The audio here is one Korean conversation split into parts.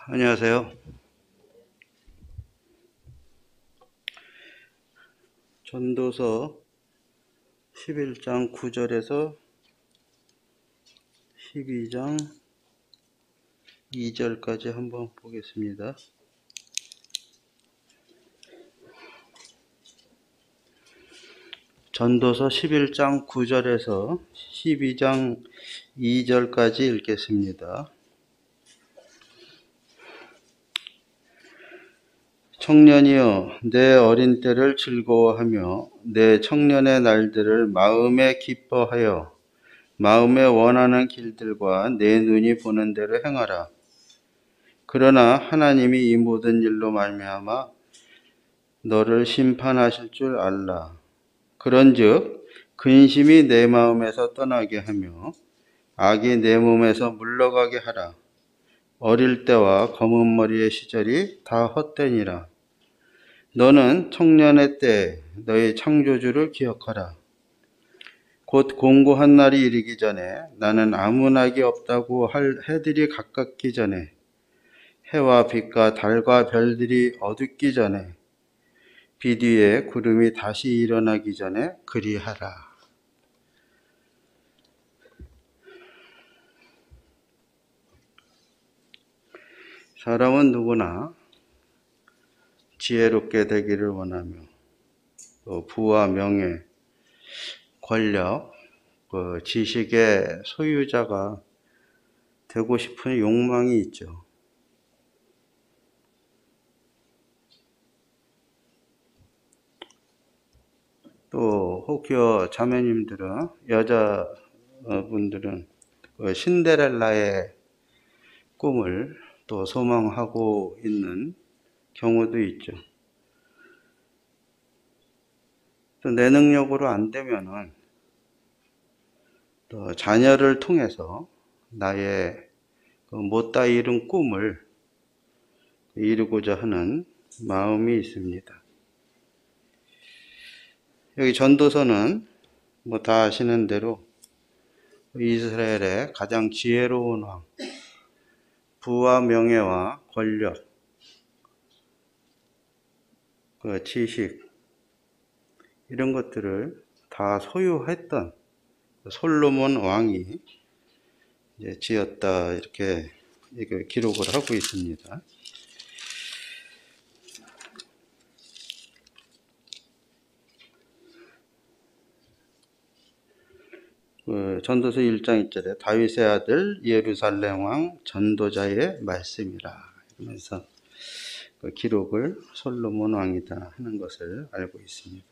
안녕하세요. 전도서 11장 9절에서 12장 2절까지 한번 보겠습니다. 전도서 11장 9절에서 12장 2절까지 읽겠습니다. 청년이여, 내 어린 때를 즐거워하며 내 청년의 날들을 마음에 기뻐하여 마음에 원하는 길들과 내 눈이 보는 대로 행하라. 그러나 하나님이 이 모든 일로 말미암아 너를 심판하실 줄 알라. 그런즉 근심이 내 마음에서 떠나게 하며 악이 내 몸에서 물러가게 하라. 어릴 때와 검은 머리의 시절이 다 헛되니라. 너는 청년의 때 너의 창조주를 기억하라. 곧 공고한 날이 이르기 전에 나는 아무 낙이 없다고 할 해들이 가깝기 전에 해와 빛과 달과 별들이 어둡기 전에 빛 위에 구름이 다시 일어나기 전에 그리하라. 사람은 누구나 지혜롭게 되기를 원하며 또 부와 명예, 권력, 지식의 소유자가 되고 싶은 욕망이 있죠. 또 혹여 자매님들은, 여자분들은 신데렐라의 꿈을 또 소망하고 있는 경우도 있죠. 또 내 능력으로 안 되면은 또 자녀를 통해서 나의 못다 이룬 꿈을 이루고자 하는 마음이 있습니다. 여기 전도서는 다 아시는 대로 이스라엘의 가장 지혜로운 왕, 부와 명예와 권력, 지식, 이런 것들을 다 소유했던 솔로몬 왕이 이제 지었다, 이렇게 기록을 하고 있습니다. 전도서 1장 1절에 다윗의 아들 예루살렘 왕 전도자의 말씀이라 이러면서 기록을 솔로몬 왕이다 하는 것을 알고 있습니다.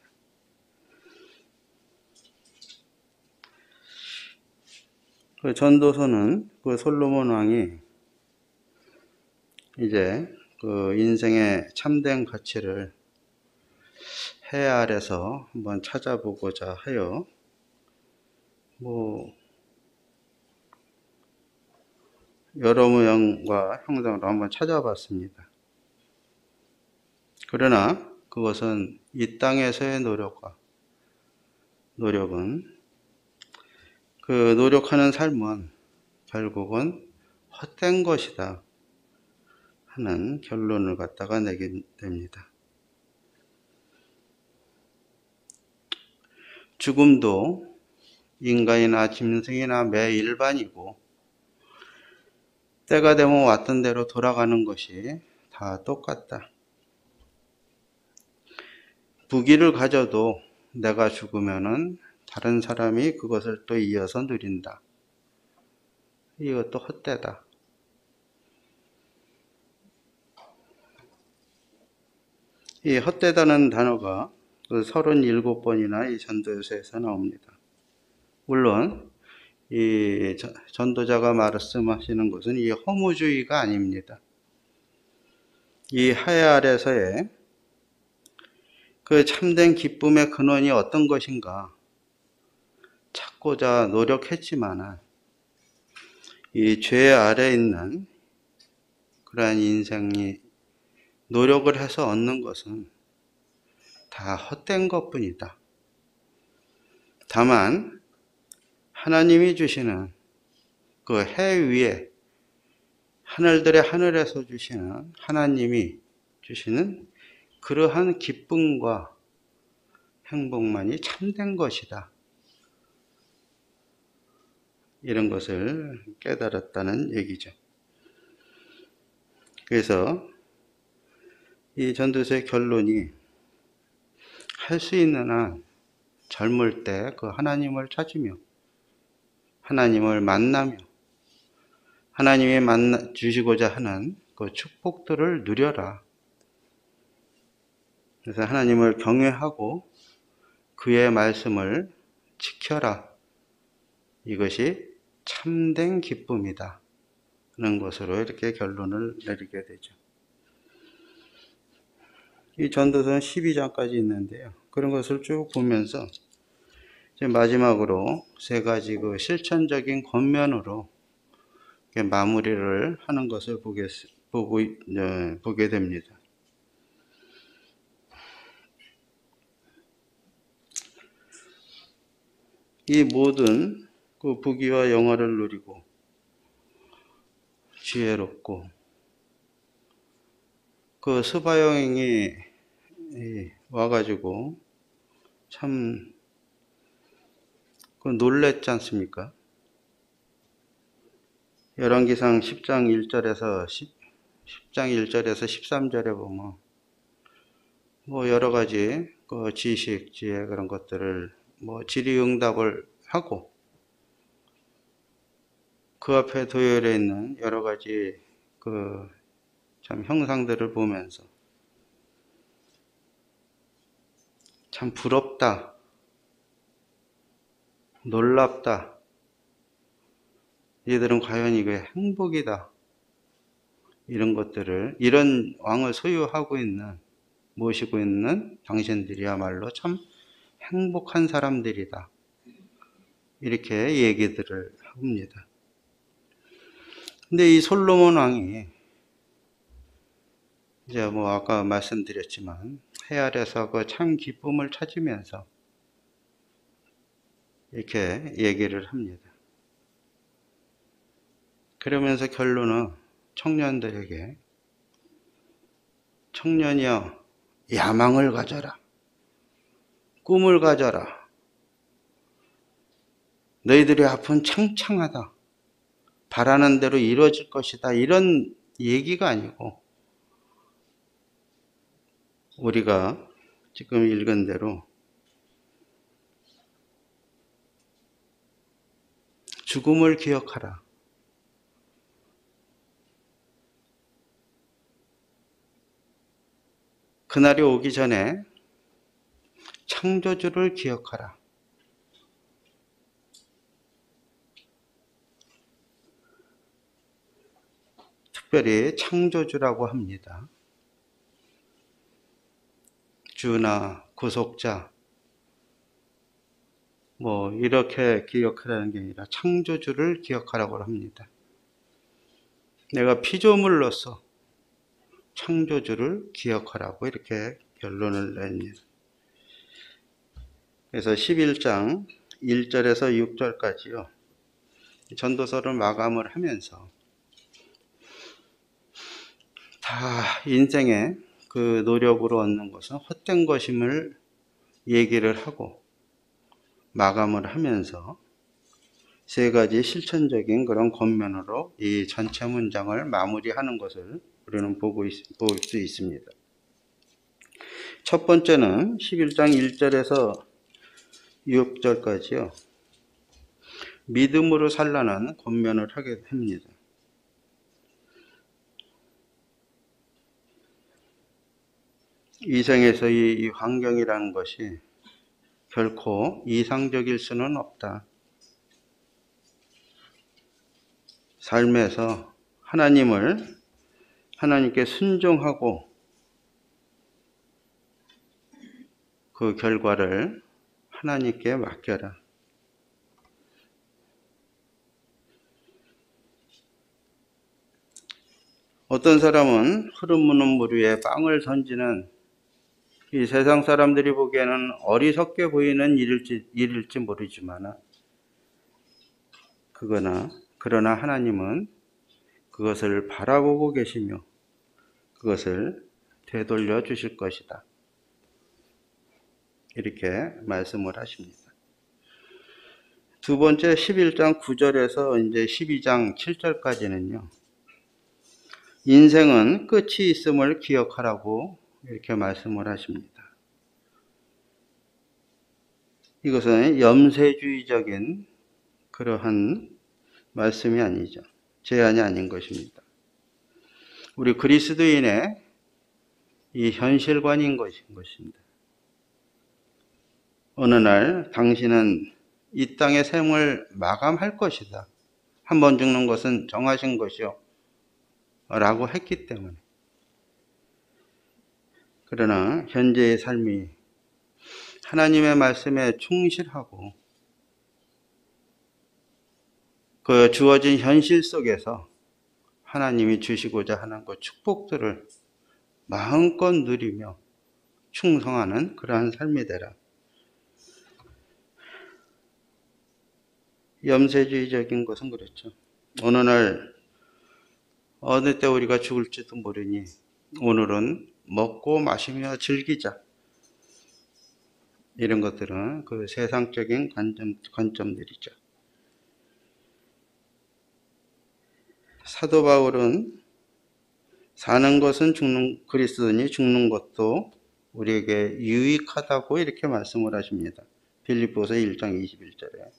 전도서는 솔로몬 왕이 이제 인생의 참된 가치를 해 아래서 한번 찾아보고자 하여 여러 모양과 형상으로 한번 찾아봤습니다. 그러나 그것은 이 땅에서의 노력은 노력하는 삶은 결국은 헛된 것이다 하는 결론을 갖다가 내게 됩니다. 죽음도 인간이나 짐승이나 매 일반이고 때가 되면 왔던 대로 돌아가는 것이 다 똑같다. 부귀를 가져도 내가 죽으면은 다른 사람이 그것을 또 이어서 누린다. 이것도 헛되다. 이 헛되다는 단어가 37번이나 이 전도서에서 나옵니다. 물론 이 전도자가 말씀하시는 것은 이 허무주의가 아닙니다. 이 하해 아래서의 참된 기쁨의 근원이 어떤 것인가 찾고자 노력했지만 이 죄 아래 있는 그러한 인생이 노력을 해서 얻는 것은 다 헛된 것뿐이다. 다만 하나님이 주시는 해 위에 하늘들의 하늘에서 주시는 하나님이 주시는 그러한 기쁨과 행복만이 참된 것이다. 이런 것을 깨달았다는 얘기죠. 그래서 이 전도서의 결론이 할 수 있는 한 젊을 때 그 하나님을 찾으며 하나님을 만나며 하나님이 주시고자 하는 그 축복들을 누려라. 그래서 하나님을 경외하고 그의 말씀을 지켜라. 이것이 참된 기쁨이다. 하는 것으로 이렇게 결론을 내리게 되죠. 이 전도서는 12장까지 있는데요. 그런 것을 쭉 보면서 이제 마지막으로 세 가지 그 실천적인 권면으로 마무리를 하는 것을 보게 됩니다. 이 모든 그 부귀와 영화를 누리고 지혜롭고 그 스바여행이 와가지고 참 놀랬지 않습니까? 열왕기상 10장 1절에서 13절에 보면 뭐 여러 가지 그 지식, 지혜 그런 것들을 뭐 질의응답을 하고 그 앞에 도열해 있는 여러 가지 그 참 형상들을 보면서 참 부럽다, 놀랍다. 얘들은 과연 이게 행복이다. 이런 것들을, 이런 왕을 소유하고 있는, 모시고 있는 당신들이야말로 참 행복한 사람들이다. 이렇게 얘기들을 합니다. 근데 이 솔로몬 왕이 이제 뭐 아까 말씀드렸지만 해 아래서 그 참 기쁨을 찾으면서 이렇게 얘기를 합니다. 그러면서 결론은 청년들에게 청년이여 야망을 가져라. 꿈을 가져라. 너희들의 앞은 창창하다. 바라는 대로 이루어질 것이다. 이런 얘기가 아니고 우리가 지금 읽은 대로 죽음을 기억하라. 그날이 오기 전에 창조주를 기억하라. 특별히 창조주라고 합니다. 주나 구속자 뭐 이렇게 기억하라는 게 아니라 창조주를 기억하라고 합니다. 내가 피조물로서 창조주를 기억하라고 이렇게 결론을 냅니다. 그래서 11장 1절에서 6절까지요. 전도서를 마감을 하면서 다 인생의 그 노력으로 얻는 것은 헛된 것임을 얘기를 하고 마감을 하면서 세 가지 실천적인 그런 권면으로 이 전체 문장을 마무리하는 것을 우리는 볼 수 있습니다. 첫 번째는 11장 1절에서 6절까지요. 믿음으로 살라는 권면을 하게 됩니다. 이 생에서 이 환경이라는 것이 결코 이상적일 수는 없다. 삶에서 하나님께 순종하고 그 결과를 하나님께 맡겨라. 어떤 사람은 흐르는 물 위에 빵을 던지는 이 세상 사람들이 보기에는 어리석게 보이는 일일지 모르지만 그러나 하나님은 그것을 바라보고 계시며 그것을 되돌려 주실 것이다. 이렇게 말씀을 하십니다. 두 번째 11장 9절에서 이제 12장 7절까지는요. 인생은 끝이 있음을 기억하라고 이렇게 말씀을 하십니다. 이것은 염세주의적인 그러한 말씀이 아니죠. 제안이 아닌 것입니다. 우리 그리스도인의 이 현실관인 것입니다. 어느 날 당신은 이 땅의 생을 마감할 것이다. 한 번 죽는 것은 정하신 것이요. 라고 했기 때문에. 그러나 현재의 삶이 하나님의 말씀에 충실하고 그 주어진 현실 속에서 하나님이 주시고자 하는 그 축복들을 마음껏 누리며 충성하는 그러한 삶이 되라. 염세주의적인 것은 그렇죠. 어느 날 어느 때 우리가 죽을지도 모르니 오늘은 먹고 마시며 즐기자. 이런 것들은 그 세상적인 관점들이죠. 사도 바울은 사는 것은 그리스도니 죽는 것도 우리에게 유익하다고 이렇게 말씀을 하십니다. 빌립보서 1장 21절에.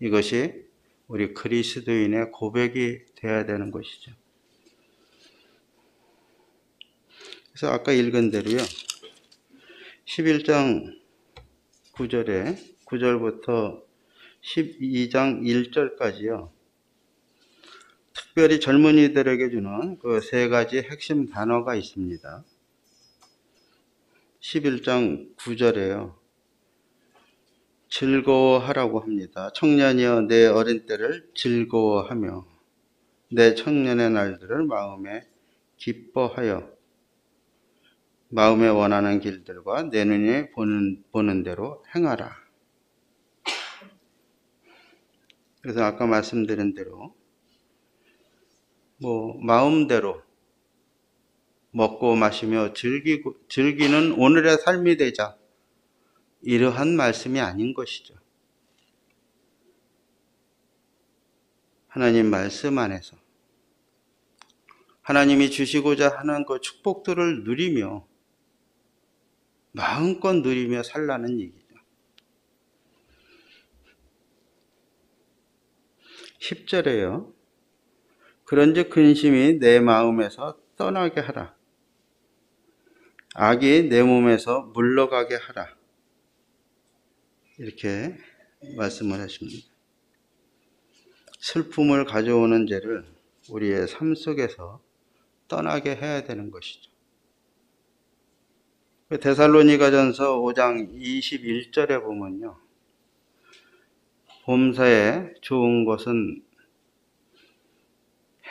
이것이 우리 그리스도인의 고백이 되어야 되는 것이죠. 그래서 아까 읽은 대로요. 11장 9절부터 12장 1절까지요. 특별히 젊은이들에게 주는 그 세 가지 핵심 단어가 있습니다. 11장 9절에요. 즐거워하라고 합니다. 청년이여 내 어린 때를 즐거워하며 내 청년의 날들을 마음에 기뻐하여 마음에 원하는 길들과 내 눈이 보는 대로 행하라. 그래서 아까 말씀드린 대로 마음대로 먹고 마시며 즐기는 오늘의 삶이 되자. 이러한 말씀이 아닌 것이죠. 하나님 말씀 안에서 하나님이 주시고자 하는 그 축복들을 누리며 마음껏 누리며 살라는 얘기죠. 10절에요. 그런즉 근심이 내 마음에서 떠나게 하라. 악이 내 몸에서 물러가게 하라. 이렇게 말씀을 하십니다. 슬픔을 가져오는 죄를 우리의 삶 속에서 떠나게 해야 되는 것이죠. 데살로니가전서 5장 21절에 보면요. 범사에 좋은 것은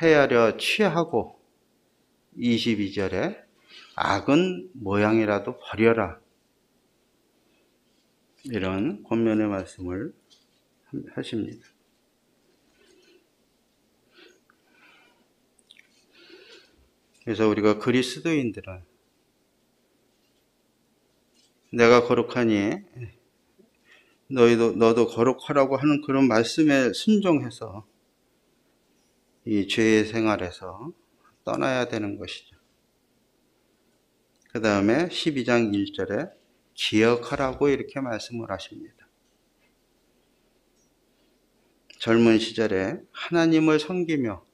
헤아려 취하고 22절에 악은 모양이라도 버려라. 이런 권면의 말씀을 하십니다. 그래서 우리가 그리스도인들은 내가 거룩하니 너도 거룩하라고 하는 그런 말씀에 순종해서 이 죄의 생활에서 떠나야 되는 것이죠. 그 다음에 12장 1절에 기억하라고 이렇게 말씀을 하십니다. 젊은 시절에 하나님을 섬기며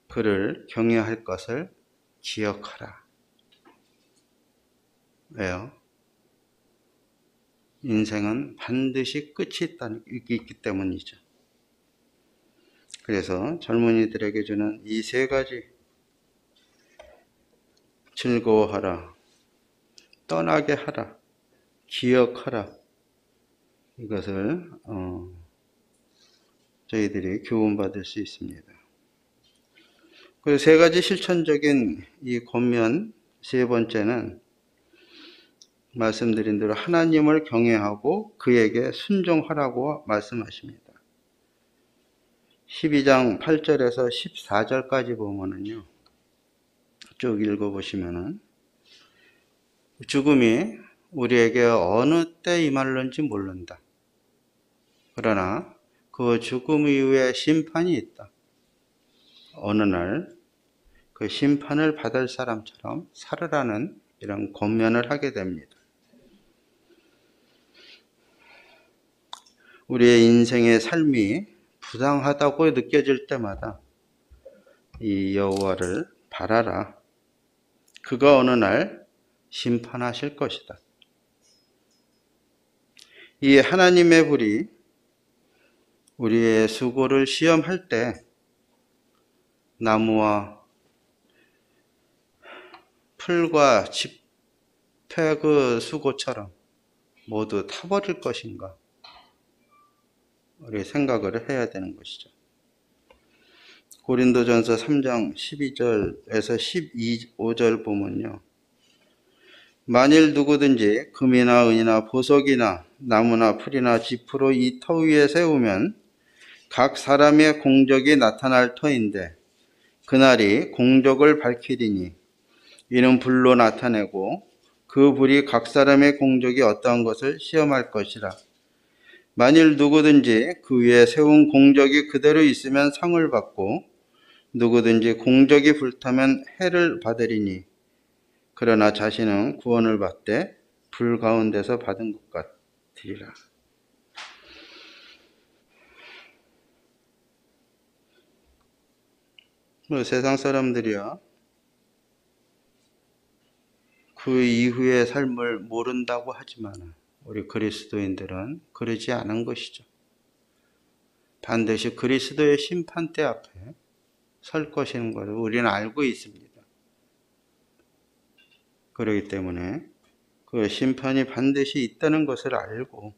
그를 경외할 것을 기억하라. 왜요? 인생은 반드시 끝이 있기 때문이죠. 그래서 젊은이들에게 주는 이 세 가지 즐거워하라, 떠나게 하라, 기억하라. 이것을 저희들이 교훈받을 수 있습니다. 그 세 가지 실천적인 이 권면 세 번째는 말씀드린 대로 하나님을 경외하고 그에게 순종하라고 말씀하십니다. 12장 8절에서 14절까지 보면은요, 쭉 읽어보시면은, 죽음이 우리에게 어느 때 임할는지 모른다. 그러나 그 죽음 이후에 심판이 있다. 어느 날 그 심판을 받을 사람처럼 살으라는 이런 권면을 하게 됩니다. 우리의 인생의 삶이 부당하다고 느껴질 때마다 이 여호와를 바라라. 그가 어느 날 심판하실 것이다. 이 하나님의 불이 우리의 수고를 시험할 때 나무와 풀과 짚의 그 수고처럼 모두 타버릴 것인가? 우리 생각을 해야 되는 것이죠. 고린도전서 3장 12절에서 15절 보면요. 만일 누구든지 금이나 은이나 보석이나 나무나 풀이나 짚으로 이 터 위에 세우면 각 사람의 공적이 나타날 터인데 그날이 공적을 밝히리니 이는 불로 나타내고 그 불이 각 사람의 공적이 어떠한 것을 시험할 것이라. 만일 누구든지 그 위에 세운 공적이 그대로 있으면 상을 받고 누구든지 공적이 불타면 해를 받으리니 그러나 자신은 구원을 받되 불 가운데서 받은 것 같으리라. 세상 사람들이야 그 이후의 삶을 모른다고 하지만 우리 그리스도인들은 그러지 않은 것이죠. 반드시 그리스도의 심판대 앞에 설 것인 것을 우리는 알고 있습니다. 그렇기 때문에 그 심판이 반드시 있다는 것을 알고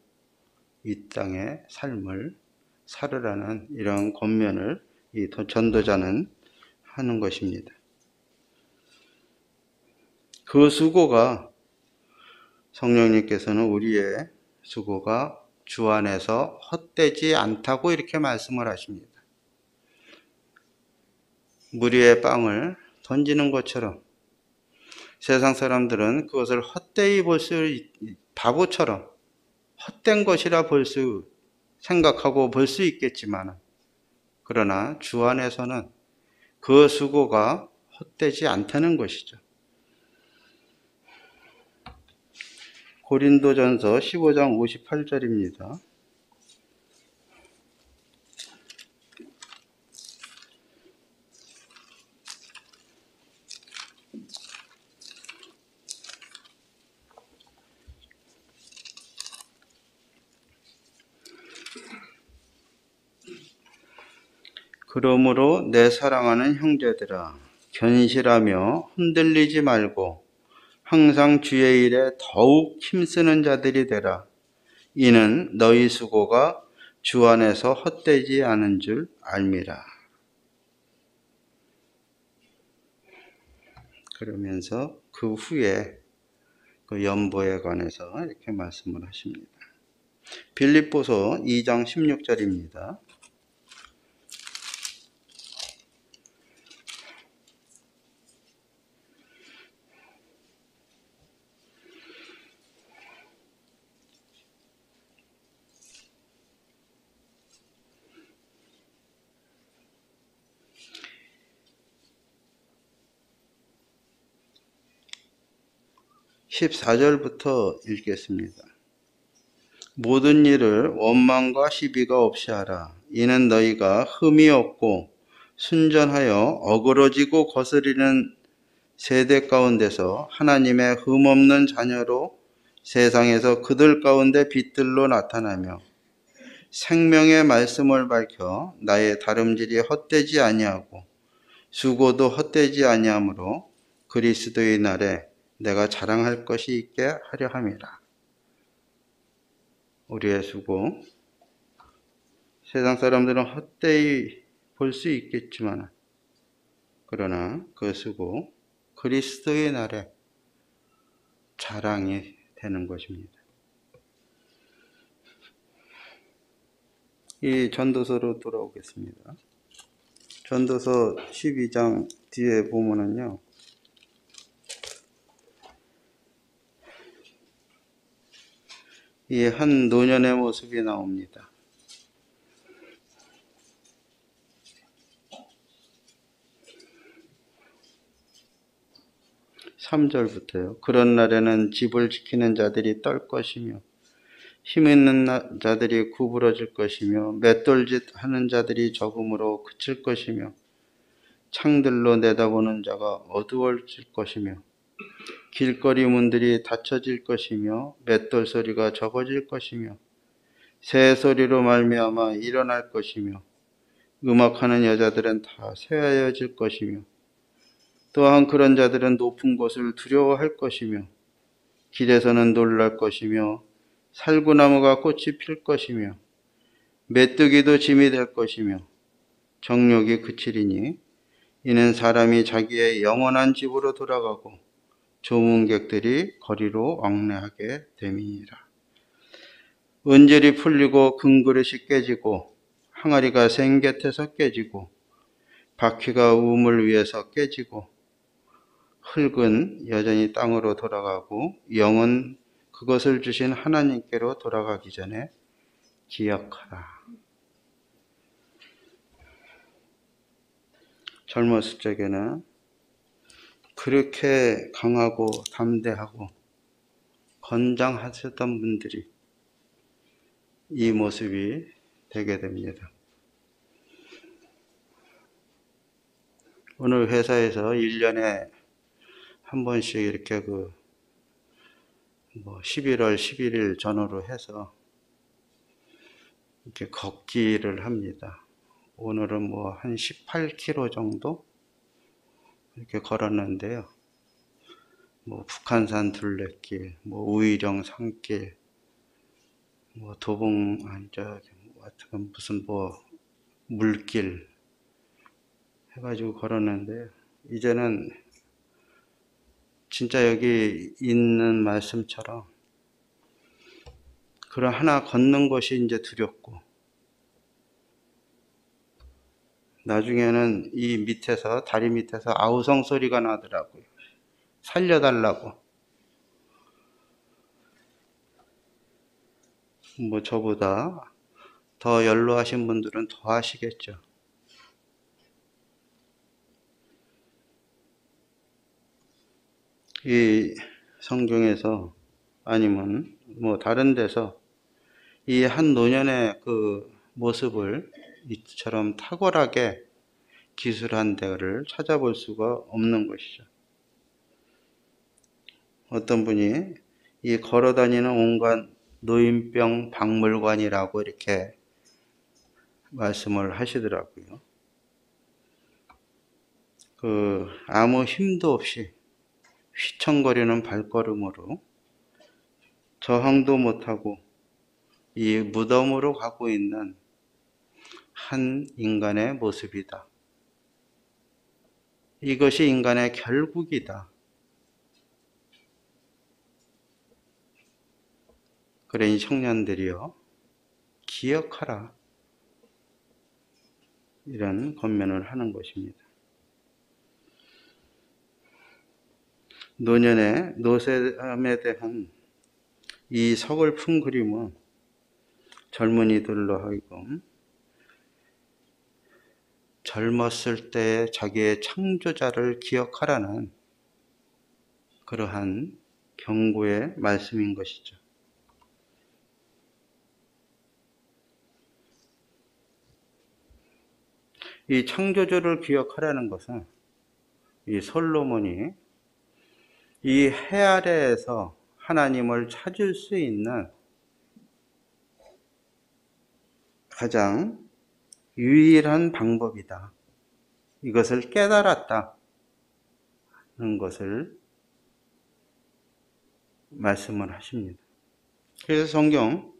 이 땅의 삶을 살으라는 이런 권면을 이 전도자는 하는 것입니다. 그 수고가 성령님께서는 우리의 수고가 주 안에서 헛되지 않다고 이렇게 말씀을 하십니다. 물 위에 빵을 던지는 것처럼 세상 사람들은 그것을 헛되이 볼 수, 바보처럼 헛된 것이라 생각하고 볼 수 있겠지만, 그러나 주 안에서는 그 수고가 헛되지 않다는 것이죠. 고린도전서 15장 58절입니다. 그러므로 내 사랑하는 형제들아, 견실하며 흔들리지 말고 항상 주의 일에 더욱 힘쓰는 자들이 되라. 이는 너희 수고가 주 안에서 헛되지 않은 줄 알미라. 그러면서 그 후에 그 연보에 관해서 이렇게 말씀을 하십니다. 빌립보서 2장 16절입니다. (14절부터) 읽겠습니다. 모든 일을 원망과 시비가 없이 하라. 이는 너희가 흠이 없고 순전하여 어그러지고 거스리는 세대 가운데서 하나님의 흠 없는 자녀로 세상에서 그들 가운데 빛들로 나타나며 생명의 말씀을 밝혀 나의 다름질이 헛되지 아니하고 수고도 헛되지 아니하므로 그리스도의 날에 내가 자랑할 것이 있게 하려 함이라. 우리의 수고, 세상 사람들은 헛되이 볼 수 있겠지만 그러나 그 수고 그리스도의 날에 자랑이 되는 것입니다. 이 전도서로 돌아오겠습니다. 전도서 12장 뒤에 보면은요, 이 한 노년의 모습이 나옵니다. 3절부터요. 그런 날에는 집을 지키는 자들이 떨 것이며 힘 있는 자들이 구부러질 것이며 맷돌짓 하는 자들이 적음으로 그칠 것이며 창들로 내다보는 자가 어두워질 것이며 길거리 문들이 닫혀질 것이며 맷돌 소리가 적어질 것이며 새 소리로 말미암아 일어날 것이며 음악하는 여자들은 다 쇠하여질 것이며 또한 그런 자들은 높은 곳을 두려워할 것이며 길에서는 놀랄 것이며 살구나무가 꽃이 필 것이며 메뚜기도 짐이 될 것이며 정욕이 그치리니 이는 사람이 자기의 영원한 집으로 돌아가고 조문객들이 거리로 왕래하게 됨이니라. 은절이 풀리고 금그릇이 깨지고 항아리가 생곁에서 깨지고 바퀴가 우물 위에서 깨지고 흙은 여전히 땅으로 돌아가고 영은 그것을 주신 하나님께로 돌아가기 전에 기억하라. 젊었을 적에는 그렇게 강하고 담대하고 건장하셨던 분들이 이 모습이 되게 됩니다. 오늘 회사에서 1년에 한 번씩 이렇게 11월 11일 전후로 해서 이렇게 걷기를 합니다. 오늘은 한 18km 정도 이렇게 걸었는데요. 북한산 둘레길, 우이령 산길, 도봉, 무슨 물길 해가지고 걸었는데, 이제는 진짜 여기 있는 말씀처럼 그런 하나 걷는 것이 이제 두렵고, 나중에는 이 밑에서, 다리 밑에서 아우성 소리가 나더라고요. 살려달라고. 저보다 더 연로하신 분들은 더 하시겠죠. 이 성경에서 아니면 다른 데서 이 한 노년의 그 모습을 이처럼 탁월하게 기술한 데를 찾아볼 수가 없는 것이죠. 어떤 분이 이 걸어다니는 온갖 노인병 박물관이라고 이렇게 말씀을 하시더라고요. 아무 힘도 없이 휘청거리는 발걸음으로 저항도 못하고 이 무덤으로 가고 있는 한 인간의 모습이다. 이것이 인간의 결국이다. 그러니 청년들이여 기억하라. 이런 권면을 하는 것입니다. 노년의 노쇠함에 대한 이 서글픈 그림은 젊은이들로 하여금 젊었을 때 자기의 창조자를 기억하라는 그러한 경고의 말씀인 것이죠. 이 창조주를 기억하라는 것은 이 솔로몬이 이 해 아래에서 하나님을 찾을 수 있는 가장 유일한 방법이다. 이것을 깨달았다는 것을 말씀을 하십니다. 그래서 성경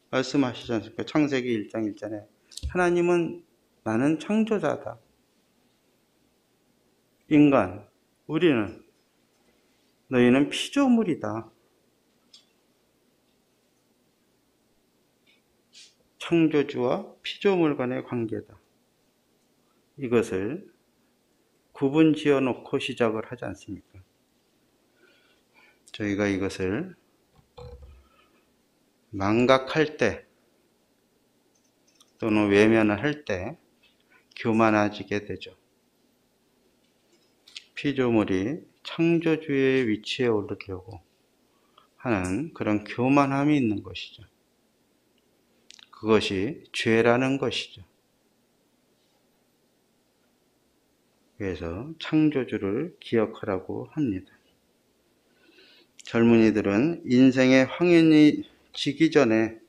말씀하시지 않습니까? 창세기 1장 1절에 하나님은 나는 창조자다. 인간, 우리는 너희는 피조물이다. 창조주와 피조물 간의 관계다. 이것을 구분 지어 놓고 시작을 하지 않습니까? 저희가 이것을 망각할 때 또는 외면을 할 때 교만해지게 되죠. 피조물이 창조주의 위치에 오르려고 하는 그런 교만함이 있는 것이죠. 그것이 죄라는 것이죠. 그래서 창조주를 기억하라고 합니다. 젊은이들은 인생의 황혼이 지기 전에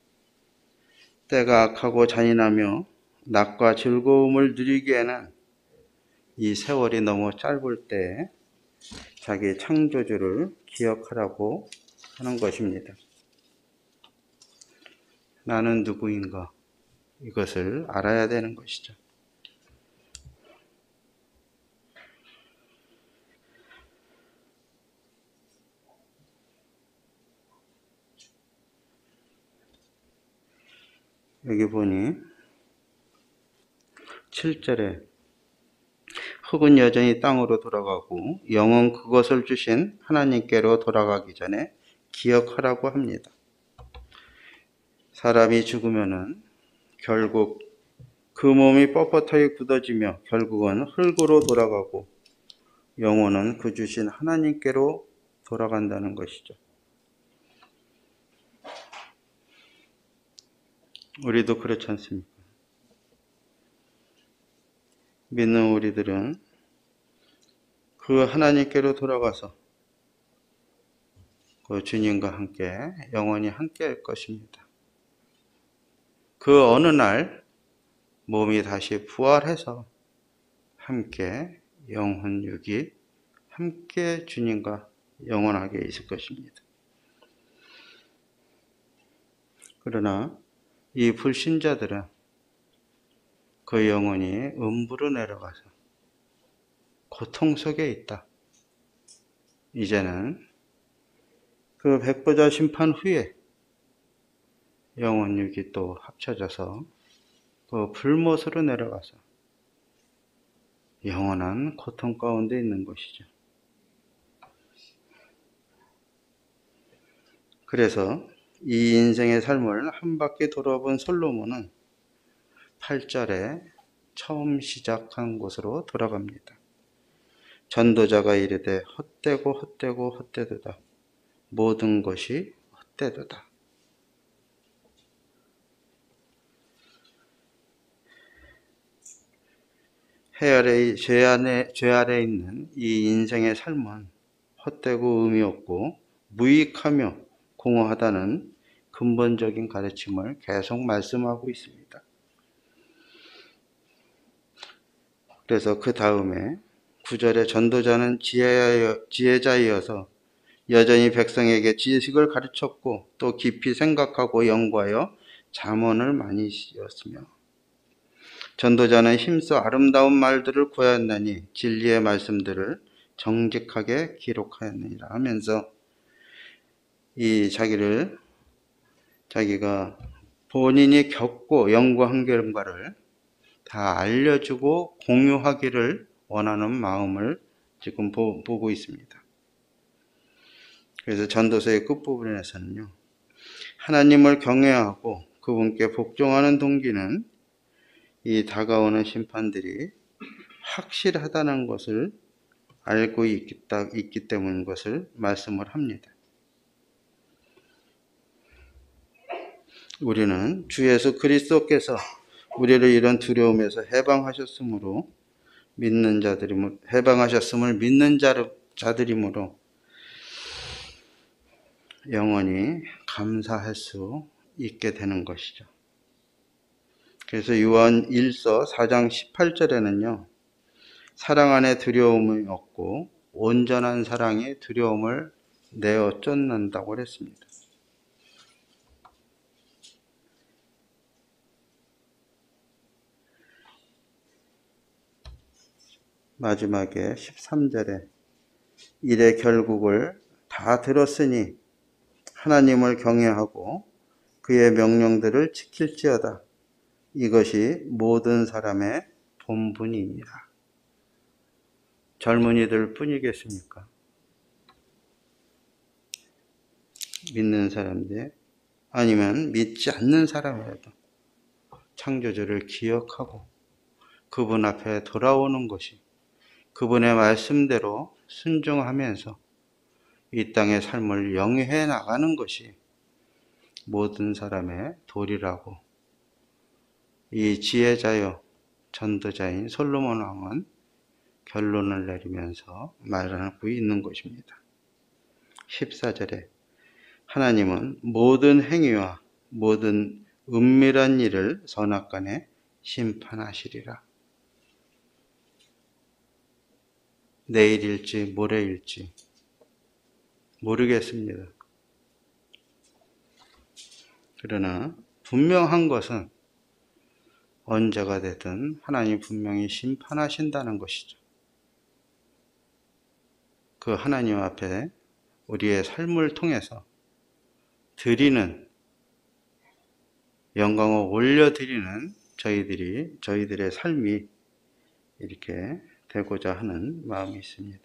때가 악하고 잔인하며 낙과 즐거움을 누리기에는 이 세월이 너무 짧을 때 자기 창조주를 기억하라고 하는 것입니다. 나는 누구인가? 이것을 알아야 되는 것이죠. 여기 보니 7절에 흙은 여전히 땅으로 돌아가고 영은 그것을 주신 하나님께로 돌아가기 전에 기억하라고 합니다. 사람이 죽으면은 결국 그 몸이 뻣뻣하게 굳어지며 결국은 흙으로 돌아가고 영혼은 그 주신 하나님께로 돌아간다는 것이죠. 우리도 그렇지 않습니까? 믿는 우리들은 그 하나님께로 돌아가서 그 주님과 함께 영원히 함께 할 것입니다. 그 어느 날 몸이 다시 부활해서 함께 영혼육이 함께 주님과 영원하게 있을 것입니다. 그러나 이 불신자들은 그 영혼이 음부로 내려가서 고통 속에 있다. 이제는 그 백보자 심판 후에 영혼육이 또 합쳐져서 그 불못으로 내려가서 영원한 고통 가운데 있는 것이죠. 그래서 이 인생의 삶을 한 바퀴 돌아본 솔로몬은 8절에 처음 시작한 곳으로 돌아갑니다. 전도자가 이르되 헛되고 헛되고 헛되도다. 모든 것이 헛되도다. 죄 아래 있는 이 인생의 삶은 헛되고 의미 없고 무익하며 공허하다는 근본적인 가르침을 계속 말씀하고 있습니다. 그래서 그 다음에 9절에 전도자는 지혜자이어서 여전히 백성에게 지식을 가르쳤고 또 깊이 생각하고 연구하여 잠언을 많이 씌었으며 전도자는 힘써 아름다운 말들을 구하였나니 진리의 말씀들을 정직하게 기록하였느니라 하면서 이 자기가 본인이 겪고 연구한 결과를 다 알려주고 공유하기를 원하는 마음을 지금 보고 있습니다. 그래서 전도서의 끝부분에서는요, 하나님을 경외하고 그분께 복종하는 동기는 이 다가오는 심판들이 확실하다는 것을 알고 있기 때문인 것을 말씀을 합니다. 우리는 주 예수 그리스도께서 우리를 이런 두려움에서 해방하셨음을 믿는 자들이므로 영원히 감사할 수 있게 되는 것이죠. 그래서 요한 1서 4장 18절에는요. 사랑 안에 두려움이 없고 온전한 사랑이 두려움을 내어 쫓는다고 했습니다. 마지막에 13절에 일의 결국을 다 들었으니 하나님을 경외하고 그의 명령들을 지킬지어다. 이것이 모든 사람의 본분이니라. 젊은이들 뿐이겠습니까? 믿는 사람들, 아니면 믿지 않는 사람이라도 창조주를 기억하고 그분 앞에 돌아오는 것이, 그분의 말씀대로 순종하면서 이 땅의 삶을 영위해 나가는 것이 모든 사람의 도리라고 이 지혜자요 전도자인 솔로몬 왕은 결론을 내리면서 말하고 있는 것입니다. 14절에 하나님은 모든 행위와 모든 은밀한 일을 선악간에 심판하시리라. 내일일지 모레일지 모르겠습니다. 그러나 분명한 것은 언제가 되든 하나님 분명히 심판하신다는 것이죠. 그 하나님 앞에 우리의 삶을 통해서 드리는, 영광을 올려드리는 저희들의 삶이 이렇게 되고자 하는 마음이 있습니다.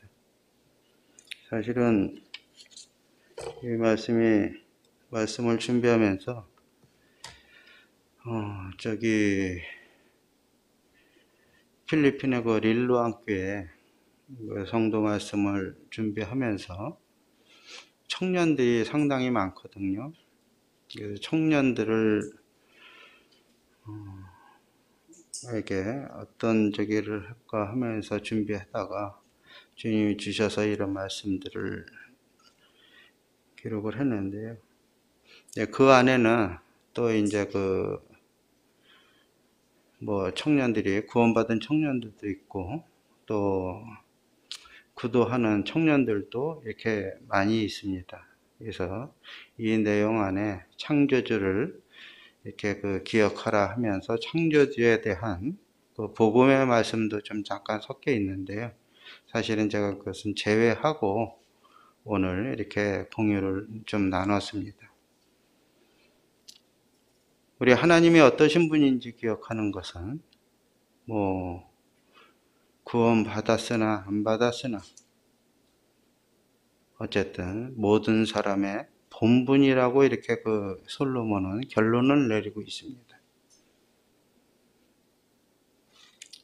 사실은 이 말씀을 준비하면서 필리핀의 그 릴루안 교회 성도 말씀을 준비하면서 청년들이 상당히 많거든요. 그래서 청년들을 에게 어떤 저기를 할까 하면서 준비하다가 주님이 주셔서 이런 말씀들을 기록을 했는데요. 그 안에는 또 이제 청년들이 구원받은 청년들도 있고 또 구도하는 청년들도 이렇게 많이 있습니다. 그래서 이 내용 안에 창조주를 이렇게 기억하라 하면서 창조주에 대한 그 복음의 말씀도 좀 잠깐 섞여 있는데요. 사실은 제가 그것은 제외하고 오늘 이렇게 공유를 좀 나눴습니다. 우리 하나님이 어떠신 분인지 기억하는 것은 구원 받았으나 안 받았으나 어쨌든 모든 사람의 본분이라고 이렇게 솔로몬은 결론을 내리고 있습니다.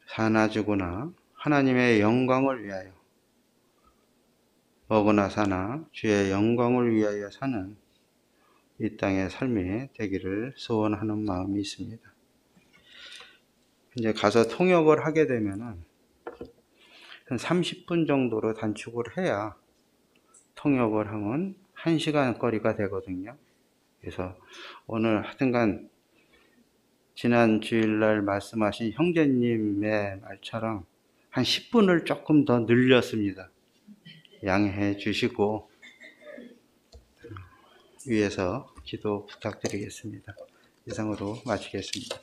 사나 죽으나 하나님의 영광을 위하여, 먹으나 사나 주의 영광을 위하여 사는 이 땅의 삶이 되기를 소원하는 마음이 있습니다. 이제 가서 통역을 하게 되면은 한 30분 정도로 단축을 해야 통역을 하면 1시간 거리가 되거든요. 그래서 오늘 하여튼간 지난 주일날 말씀하신 형제님의 말처럼 한 10분을 조금 더 늘렸습니다. 양해해 주시고 위에서 기도 부탁드리겠습니다. 이상으로 마치겠습니다.